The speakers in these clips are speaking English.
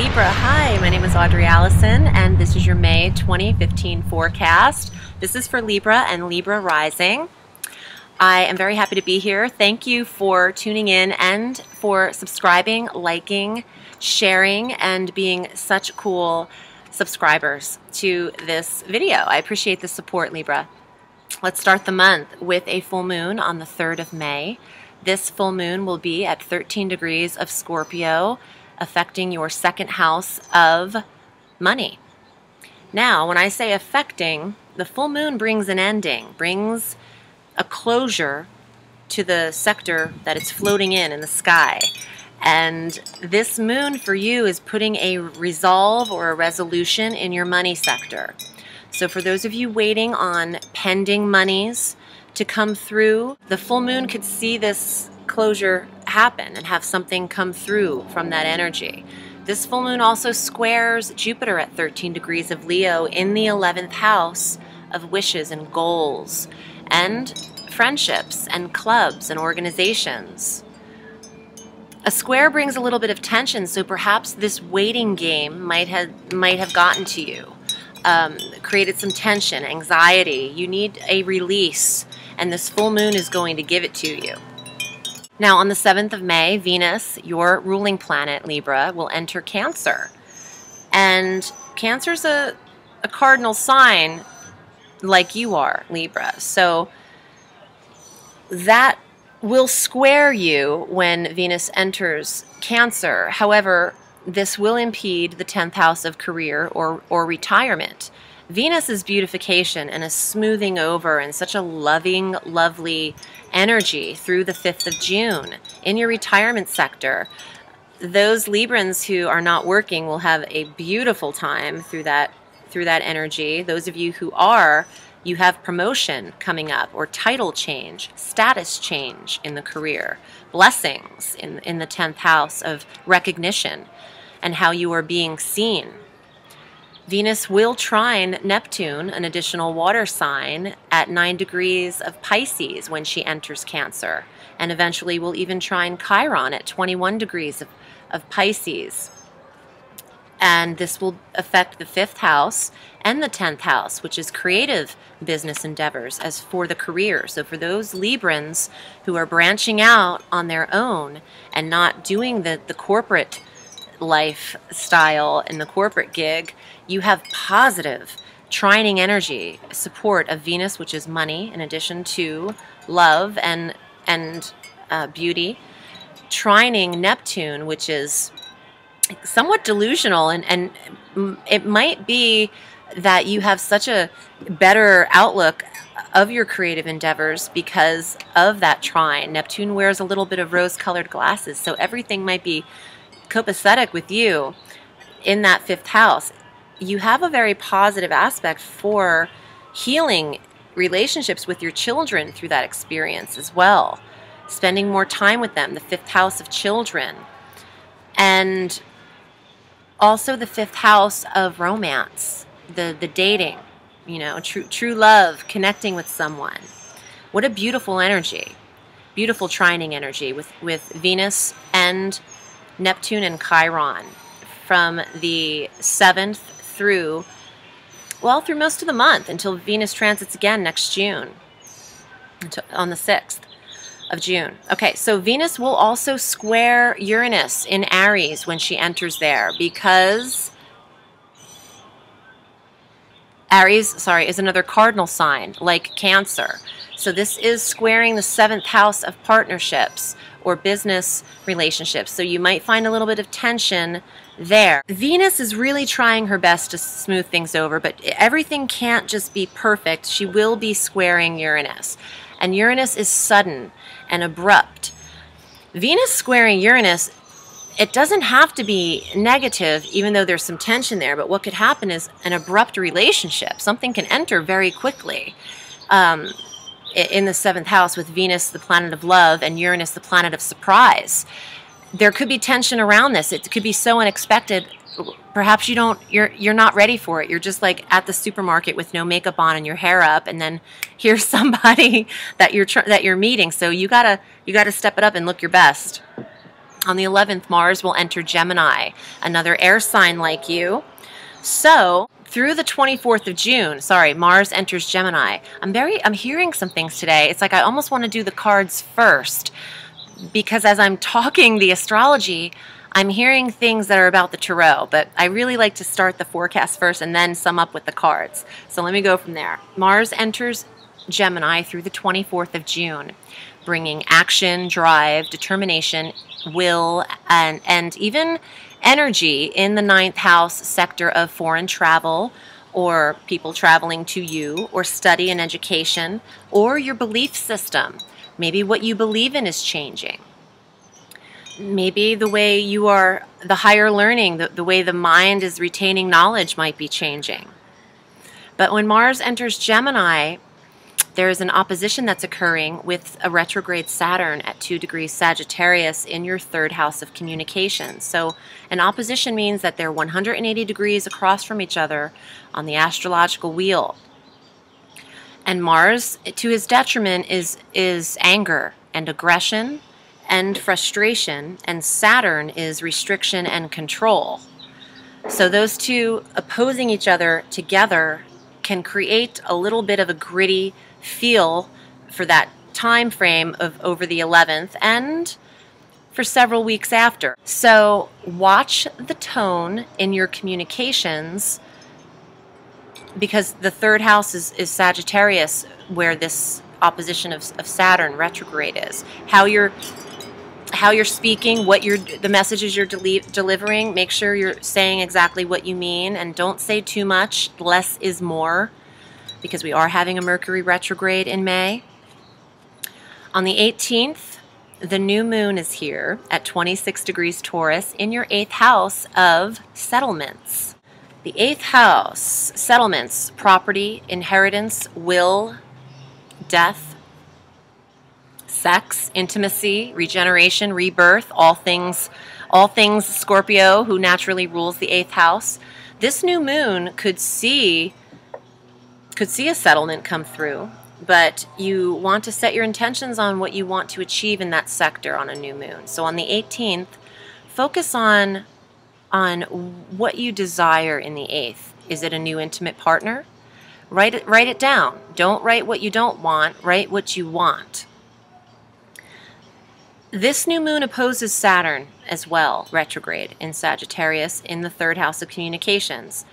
Libra, hi, my name is Audrey Alison, and this is your May 2015 forecast. This is for Libra and Libra rising. I am very happy to be here. Thank you for tuning in and for subscribing, liking, sharing, and being such cool subscribers to this video. I appreciate the support, Libra. Let's start the month with a full moon on the 3rd of May. This full moon will be at 13 degrees of Scorpio, affecting your second house of money. Now, when I say affecting, the full moon brings an ending, brings a closure to the sector that it's floating in the sky. And this moon for you is putting a resolve or a resolution in your money sector. So for those of you waiting on pending monies to come through, the full moon could see this closure happen and have something come through from that energy. This full moon also squares Jupiter at 13 degrees of Leo in the 11th house of wishes and goals and friendships and clubs and organizations. A square brings a little bit of tension, so perhaps this waiting game might have gotten to you, created some tension, anxiety. You need a release, and this full moon is going to give it to you. Now, on the 7th of May, Venus, your ruling planet, Libra, will enter Cancer. And Cancer's a cardinal sign like you are, Libra. So that will square you when Venus enters Cancer. However, this will impede the 10th house of career or retirement. Venus is beautification and a smoothing over and such a loving, lovely energy through the 5th of June. In your retirement sector, those Librans who are not working will have a beautiful time through that energy. Those of you who are, you have promotion coming up or title change, status change in the career, blessings in the 10th house of recognition and how you are being seen. Venus will trine Neptune, an additional water sign, at 9 degrees of Pisces when she enters Cancer, and eventually will even trine Chiron at 21 degrees of Pisces. And this will affect the 5th house and the 10th house, which is creative business endeavors as for the career. So for those Librans who are branching out on their own and not doing the corporate lifestyle and the corporate gig, you have positive trining energy, support of Venus, which is money, in addition to love and beauty, trining Neptune, which is somewhat delusional, and it might be that you have such a better outlook of your creative endeavors because of that trine. Neptune wears a little bit of rose-colored glasses, so everything might be copacetic with you in that 5th house. You have a very positive aspect for healing relationships with your children through that experience as well. Spending more time with them, the 5th house of children. And also the 5th house of romance, the dating, you know, true love, connecting with someone. What a beautiful energy. Beautiful trining energy with Venus and Neptune and Chiron from the 7th through most of the month until Venus transits again next June, on the 6th of June. Okay, so Venus will also square Uranus in Aries when she enters there, because Aries, is another cardinal sign like Cancer. So this is squaring the 7th house of partnerships or business relationships. So you might find a little bit of tension there. Venus is really trying her best to smooth things over, but everything can't just be perfect. She will be squaring Uranus. And Uranus is sudden and abrupt. Venus squaring Uranus, it doesn't have to be negative, even though there's some tension there, but what could happen is an abrupt relationship. Something can enter very quickly. In the 7th house with Venus, the planet of love, and Uranus, the planet of surprise. There could be tension around this. It could be so unexpected. Perhaps you're not ready for it. You're just like at the supermarket with no makeup on and your hair up, and then here's somebody that you're meeting. So you gotta step it up and look your best. On the 11th, Mars will enter Gemini, another air sign like you. So through the 24th of June, Mars enters Gemini. I'm hearing some things today. It's like I almost want to do the cards first, because as I'm talking the astrology, I'm hearing things that are about the tarot, but I really like to start the forecast first and then sum up with the cards. So let me go from there. Mars enters Gemini through the 24th of June, bringing action, drive, determination, will, and even energy in the 9th house sector of foreign travel, or people traveling to you, or study and education, or your belief system. Maybe what you believe in is changing. Maybe the way you are, the higher learning, the way the mind is retaining knowledge might be changing. But when Mars enters Gemini, there is an opposition that's occurring with a retrograde Saturn at 2 degrees Sagittarius in your 3rd house of communication. So an opposition means that they're 180 degrees across from each other on the astrological wheel. And Mars, to his detriment, is anger and aggression and frustration, and Saturn is restriction and control. So those two opposing each other together can create a little bit of a gritty feel for that time frame of over the 11th and for several weeks after. So watch the tone in your communications, because the 3rd house is Sagittarius, where this opposition of Saturn retrograde is. How you're speaking, the messages you're delivering, make sure you're saying exactly what you mean, and don't say too much. Less is more, because we are having a Mercury retrograde in May. On the 18th, the new moon is here at 26 degrees Taurus in your 8th house of settlements. The 8th house, settlements, property, inheritance, will, death, sex, intimacy, regeneration, rebirth, all things Scorpio, who naturally rules the 8th house. This new moon could see a settlement come through, but you want to set your intentions on what you want to achieve in that sector on a new moon. So on the 18th, focus on what you desire in the 8th. Is it a new intimate partner? Write it down. Don't write what you don't want, write what you want. This new moon opposes Saturn as well, retrograde in Sagittarius in the 3rd house of communications,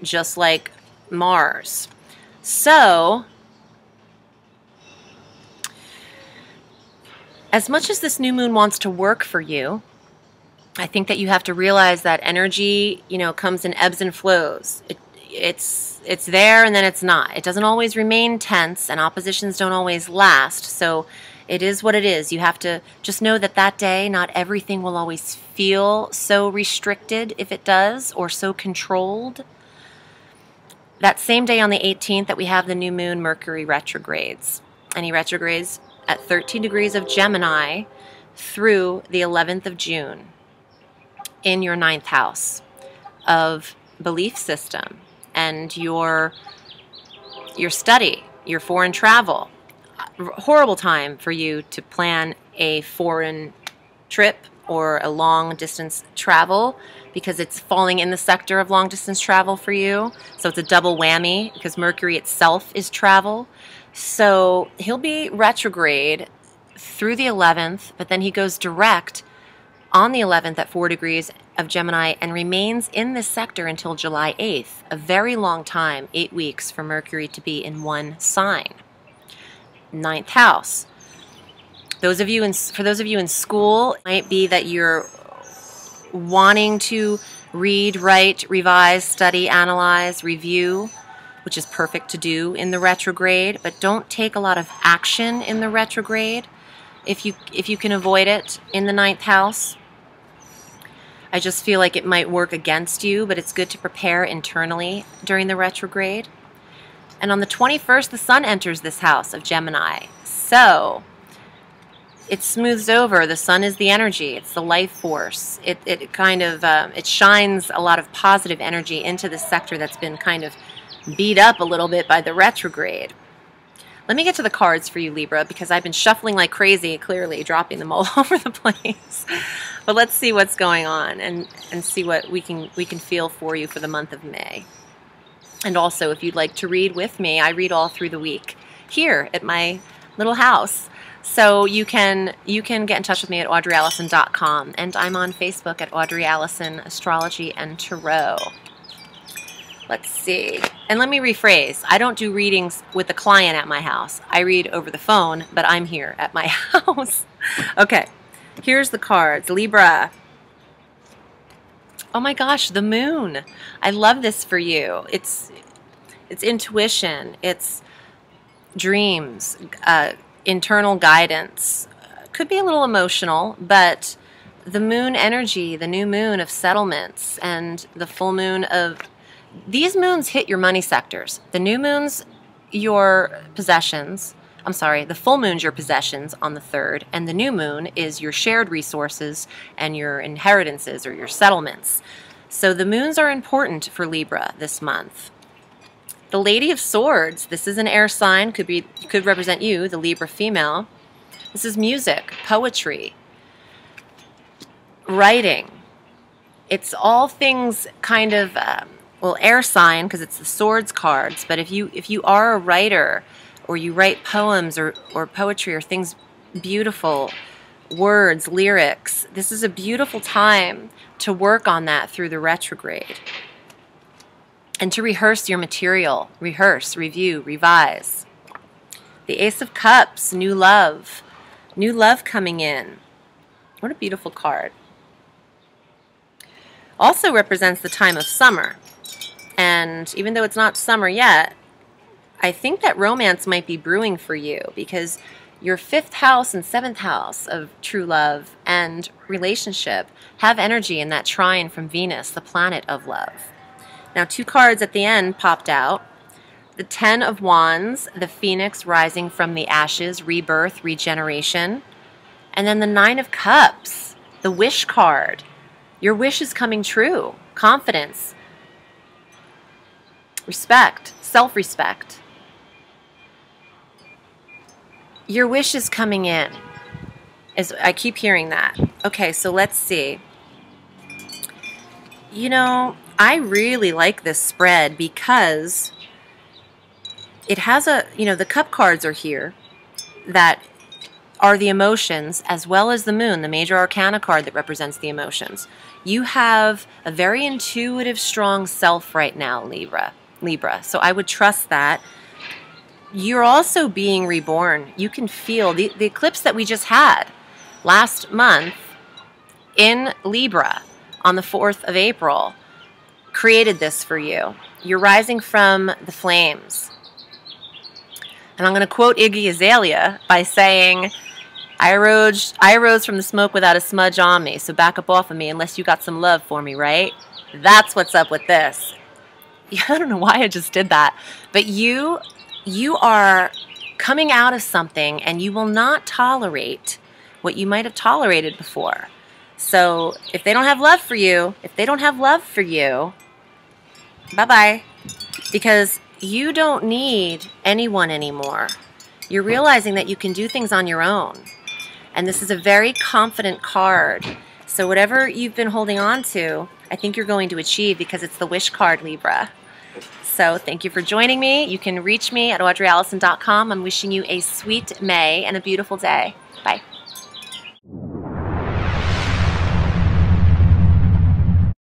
just like Mars. So, as much as this new moon wants to work for you, I think that you have to realize that energy, comes in ebbs and flows. It's there and then it's not. It doesn't always remain tense, and oppositions don't always last. So it is what it is. You have to just know that that day, not everything will always feel so restricted, if it does, or so controlled. That same day on the 18th that we have the new moon, Mercury retrogrades. And he retrogrades at 13 degrees of Gemini through the 11th of June in your 9th house of belief system and your study, your foreign travel. Horrible time for you to plan a foreign trip or a long distance travel, because it's falling in the sector of long distance travel for you. So it's a double whammy, because Mercury itself is travel. So he'll be retrograde through the 11th, but then he goes direct on the 11th at 4 degrees of Gemini and remains in this sector until July 8th. A very long time, 8 weeks for Mercury to be in one sign. 9th house. For those of you in school, it might be that you're wanting to read, write, revise, study, analyze, review, which is perfect to do in the retrograde, but don't take a lot of action in the retrograde if you can avoid it in the 9th house. I just feel like it might work against you, but it's good to prepare internally during the retrograde. And on the 21st, the sun enters this house of Gemini. So it smooths over. The sun is the energy. It's the life force. It kind of it shines a lot of positive energy into this sector that's been kind of beat up a little bit by the retrograde. Let me get to the cards for you, Libra, because I've been shuffling like crazy, clearly dropping them all over the place. But let's see what's going on and see what we can feel for you for the month of May. And also, if you'd like to read with me, I read all through the week here at my little house. So you can get in touch with me at audreyallison.com, and I'm on Facebook at Audrey Allison Astrology and Tarot. Let's see. And let me rephrase. I don't do readings with a client at my house. I read over the phone, but I'm here at my house. Okay. Here's the cards. Libra. Oh my gosh, the moon. I love this for you. It's intuition. It's dreams, internal guidance. Could be a little emotional, but the moon energy, the new moon of settlements, and the full moon of... These moons hit your money sectors. The new moon's your possessions. I'm sorry, the full moon's your possessions on the 3rd, and the new moon is your shared resources and your inheritances or your settlements. So the moons are important for Libra this month. The Lady of Swords, this is an air sign, could represent you, the Libra female. This is music, poetry, writing. It's all things kind of, well, air sign because it's the swords cards, but if you are a writer or you write poems or poetry or things beautiful, words, lyrics, this is a beautiful time to work on that through the retrograde. And to rehearse your material. Rehearse, review, revise. The Ace of Cups, new love. New love coming in. What a beautiful card. Also represents the time of summer. And even though it's not summer yet, I think that romance might be brewing for you because your 5th house and 7th house of true love and relationship have energy in that trine from Venus, the planet of love. Now, 2 cards at the end popped out. The 10 of Wands, the Phoenix rising from the ashes, rebirth, regeneration. And then the 9 of Cups, the wish card. Your wish is coming true. Confidence. Respect. Self-respect. Your wish is coming in. I keep hearing that. Okay, so let's see. You know, I really like this spread because it has the cup cards are here that are the emotions as well as the moon, the major arcana card that represents the emotions. You have a very intuitive, strong self right now, Libra. So I would trust that. You're also being reborn. You can feel the eclipse that we just had last month in Libra on the 4th of April created this for you. You're rising from the flames. And I'm going to quote Iggy Azalea by saying, I arose from the smoke without a smudge on me, so back up off of me unless you got some love for me, right? That's what's up with this. I don't know why I just did that. But you are coming out of something and you will not tolerate what you might have tolerated before. So if they don't have love for you, bye-bye. Because you don't need anyone anymore. You're realizing that you can do things on your own. And this is a very confident card. So whatever you've been holding on to, I think you're going to achieve because it's the wish card, Libra. So thank you for joining me. You can reach me at audreyallison.com. I'm wishing you a sweet May and a beautiful day. Bye.